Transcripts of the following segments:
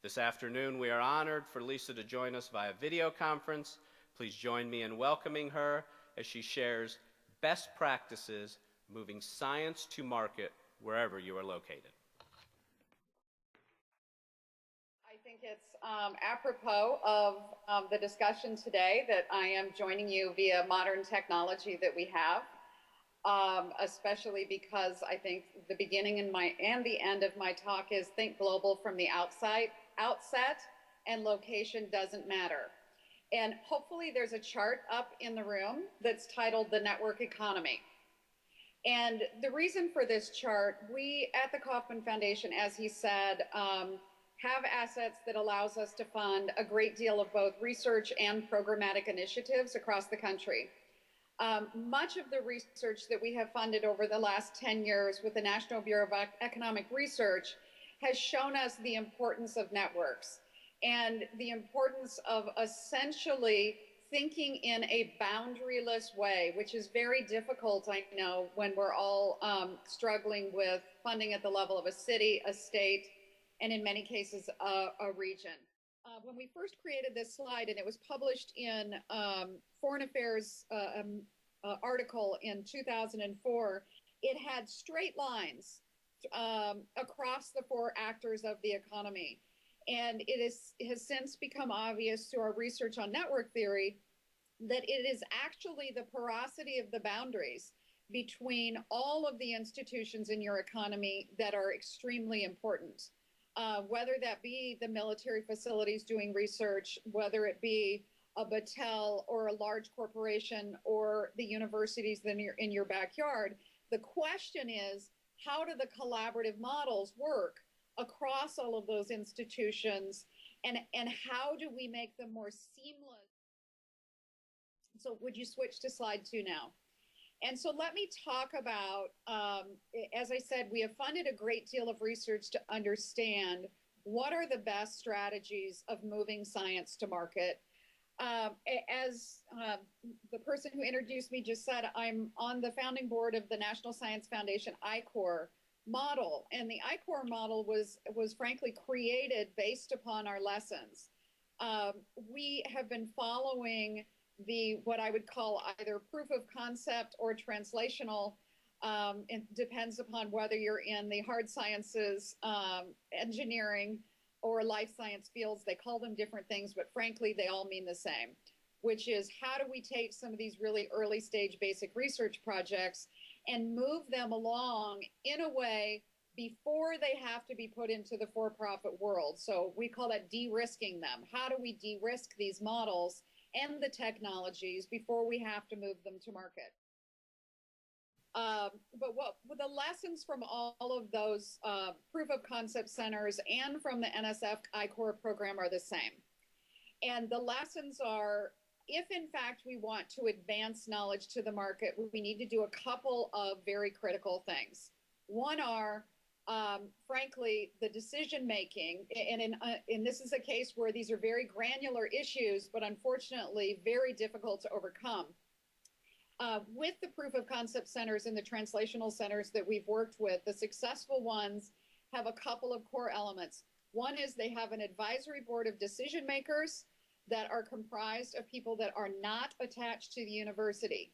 This afternoon, we are honored for Lesa to join us via video conference. Please join me in welcoming her as she shares best practices moving science to market wherever you are located. I think it's apropos of the discussion today that I am joining you via modern technology that we have, especially because I think the beginning and the end of my talk is think global from the outset, and location doesn't matter. And hopefully there's a chart up in the room that's titled The Network Economy. And the reason for this chart, we at the Kauffman Foundation, as he said, have assets that allows us to fund a great deal of both research and programmatic initiatives across the country. Much of the research that we have funded over the last 10 years with the National Bureau of Economic Research has shown us the importance of networks and the importance of essentially thinking in a boundaryless way, which is very difficult, I know, when we're all struggling with funding at the level of a city, a state, and in many cases, a region. When we first created this slide, and it was published in Foreign Affairs article in 2004, it had straight lines across the four actors of the economy. And it has since become obvious through our research on network theory that it is actually the porosity of the boundaries between all of the institutions in your economy that are extremely important. Whether that be the military facilities doing research, whether it be a Battelle or a large corporation or the universities in your backyard, the question is, how do the collaborative models work across all of those institutions, and how do we make them more seamless? So would you switch to slide 2 now? And so let me talk about, as I said, we have funded a great deal of research to understand what are the best strategies of moving science to market. As the person who introduced me just said, I'm on the founding board of the National Science Foundation I-Corps model. And the I-Corps model was frankly created based upon our lessons. We have been following what I would call either proof of concept or translational. It depends upon whether you're in the hard sciences, engineering, or life science fields. They call them different things, but frankly, they all mean the same, which is how do we take some of these really early stage basic research projects and move them along in a way before they have to be put into the for-profit world. So we call that de-risking them. How do we de-risk these models and the technologies before we have to move them to market? But the lessons from all of those proof of concept centers and from the NSF I-Corps program are the same. And the lessons are, if in fact we want to advance knowledge to the market, we need to do a couple of very critical things. One are, frankly, the decision making, and this is a case where these are very granular issues, but unfortunately very difficult to overcome. With the proof of concept centers and the translational centers that we've worked with, the successful ones have a couple of core elements. One is they have an advisory board of decision makers that are comprised of people that are not attached to the university.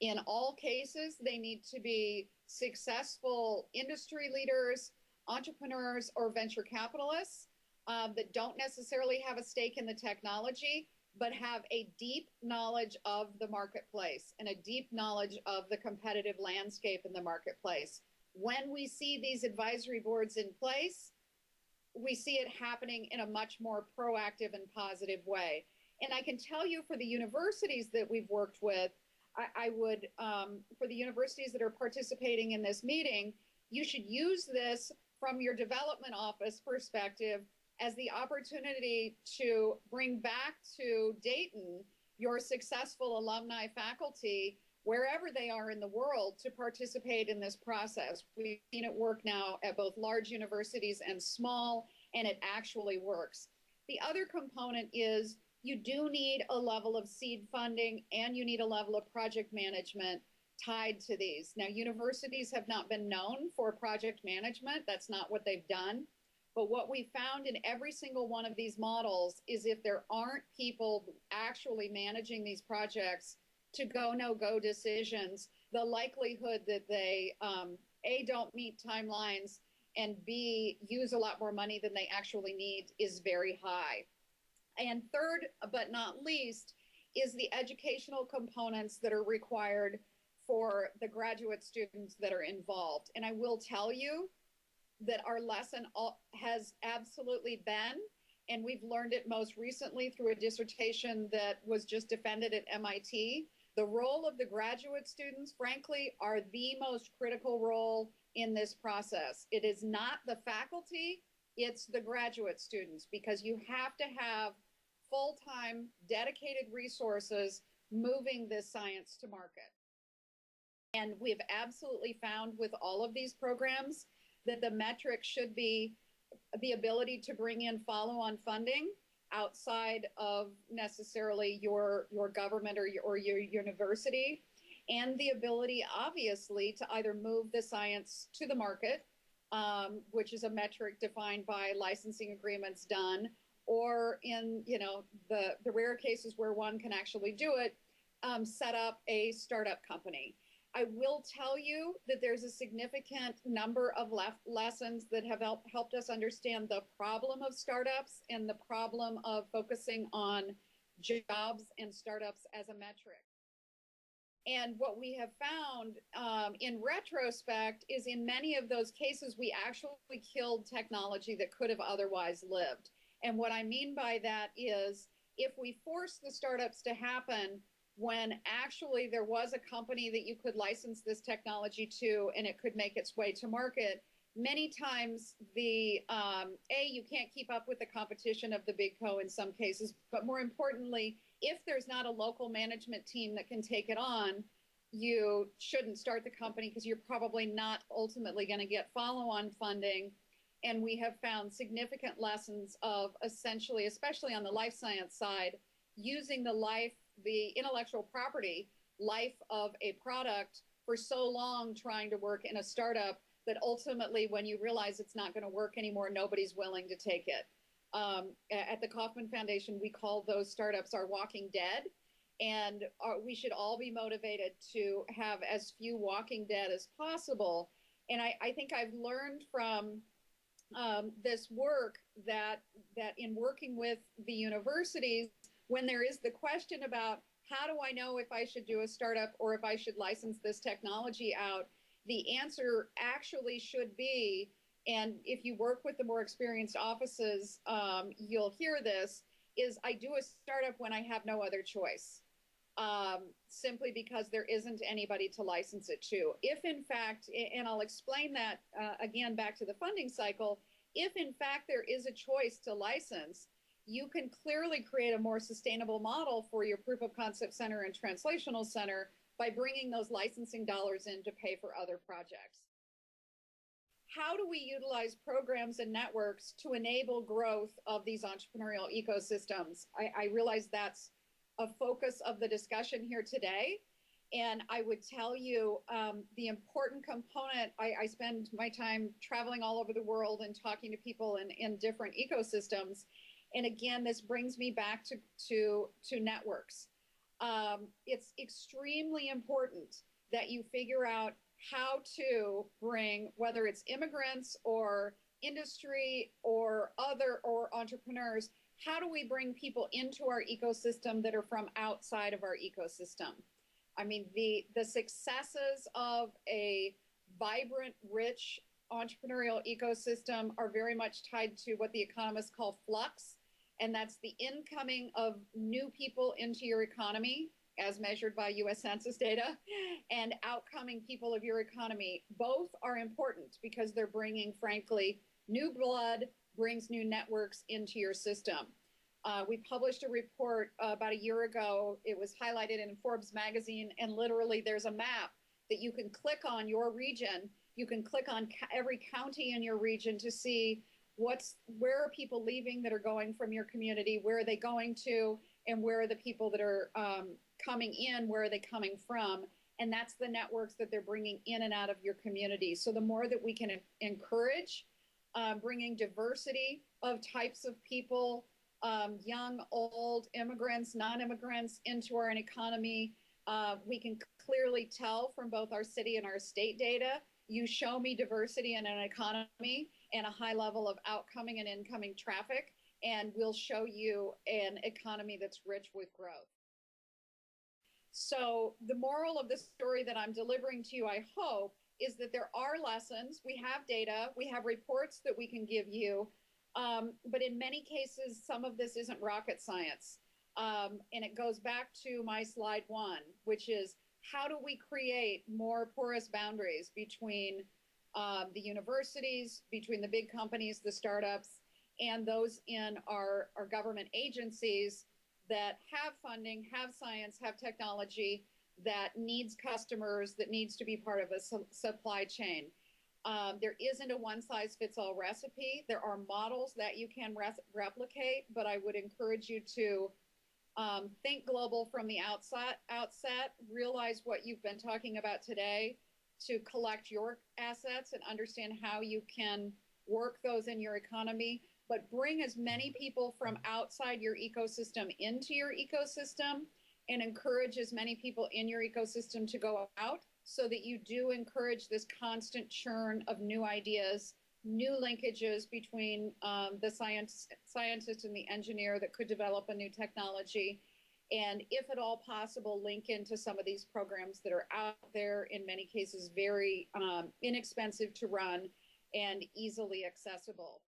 In all cases, they need to be successful industry leaders, entrepreneurs, or venture capitalists that don't necessarily have a stake in the technology, but have a deep knowledge of the marketplace and a deep knowledge of the competitive landscape in the marketplace. When we see these advisory boards in place, we see it happening in a much more proactive and positive way. And I can tell you for the universities that we've worked with, I would, for the universities that are participating in this meeting, you should use this from your development office perspective as the opportunity to bring back to Dayton your successful alumni faculty, wherever they are in the world, to participate in this process. We've seen it work now at both large universities and small, and it actually works. The other component is you do need a level of seed funding and you need a level of project management tied to these. Now, universities have not been known for project management. That's not what they've done. But what we found in every single one of these models is if there aren't people actually managing these projects to go, no go decisions, the likelihood that they, A, don't meet timelines, and B, use a lot more money than they actually need is very high. And third, but not least, is the educational components that are required for the graduate students that are involved. And I will tell you that our lesson has absolutely been, and we've learned it most recently through a dissertation that was just defended at MIT, the role of the graduate students, frankly, are the most critical role in this process. It is not the faculty, it's the graduate students, because you have to have full-time, dedicated resources moving this science to market. And we've absolutely found with all of these programs that the metric should be the ability to bring in follow-on funding outside of necessarily your government or your university, and the ability, obviously, to either move the science to the market, which is a metric defined by licensing agreements done, or in the rare cases where one can actually do it, set up a startup company. I will tell you that there's a significant number of lessons that have helped us understand the problem of startups and the problem of focusing on jobs and startups as a metric. And what we have found in retrospect is in many of those cases, we actually killed technology that could have otherwise lived. And what I mean by that is if we force the startups to happen when actually there was a company that you could license this technology to and it could make its way to market, many times you can't keep up with the competition of the big co in some cases, but more importantly, if there's not a local management team that can take it on, you shouldn't start the company because you're probably not ultimately going to get follow-on funding. And we have found significant lessons of essentially, especially on the life science side, using the intellectual property life of a product for so long trying to work in a startup that ultimately when you realize it's not going to work anymore, nobody's willing to take it. At the Kauffman Foundation, we call those startups our walking dead, and we should all be motivated to have as few walking dead as possible. And I think I've learned from this work that in working with the universities, when there is the question about how do I know if I should do a startup or if I should license this technology out, the answer actually should be, and if you work with the more experienced offices, you'll hear this, is I do a startup when I have no other choice, simply because there isn't anybody to license it to. If in fact, and I'll explain that again back to the funding cycle, if in fact there is a choice to license, you can clearly create a more sustainable model for your proof of concept center and translational center by bringing those licensing dollars in to pay for other projects. How do we utilize programs and networks to enable growth of these entrepreneurial ecosystems? I realize that's a focus of the discussion here today. And I would tell you the important component, I spend my time traveling all over the world and talking to people in different ecosystems. And again, this brings me back to networks. It's extremely important that you figure out how to bring, whether it's immigrants or industry or entrepreneurs, how do we bring people into our ecosystem that are from outside of our ecosystem? I mean, the successes of a vibrant, rich entrepreneurial ecosystem are very much tied to what the economists call flux. And that's the incoming of new people into your economy, as measured by US Census data, and outcoming people of your economy. Both are important because they're bringing, frankly, new blood, brings new networks into your system. We published a report about a year ago. It was highlighted in Forbes magazine, and literally there's a map that you can click on your region. You can click on every county in your region to see where are people leaving that are going from your community, where are they going to, and where are the people that are coming in, where are they coming from? And that's the networks that they're bringing in and out of your community. So the more that we can encourage bringing diversity of types of people, young, old, immigrants, non-immigrants into our economy. We can clearly tell from both our city and our state data, you show me diversity in an economy and a high level of outcoming and incoming traffic, and we'll show you an economy that's rich with growth. So the moral of the story that I'm delivering to you, I hope, is that there are lessons. We have data, we have reports that we can give you, but in many cases, some of this isn't rocket science. And it goes back to my slide 1, which is how do we create more porous boundaries between the universities, between the big companies, the startups, and those in our government agencies that have funding, have science, have technology, that needs customers, that needs to be part of a supply chain. There isn't a one-size-fits-all recipe. There are models that you can replicate, but I would encourage you to think global from the outset, realize what you've been talking about today, to collect your assets and understand how you can work those in your economy, but bring as many people from outside your ecosystem into your ecosystem and encourage as many people in your ecosystem to go out so that you do encourage this constant churn of new ideas, new linkages between the scientist and the engineer that could develop a new technology. And if at all possible, link into some of these programs that are out there, in many cases, very inexpensive to run and easily accessible.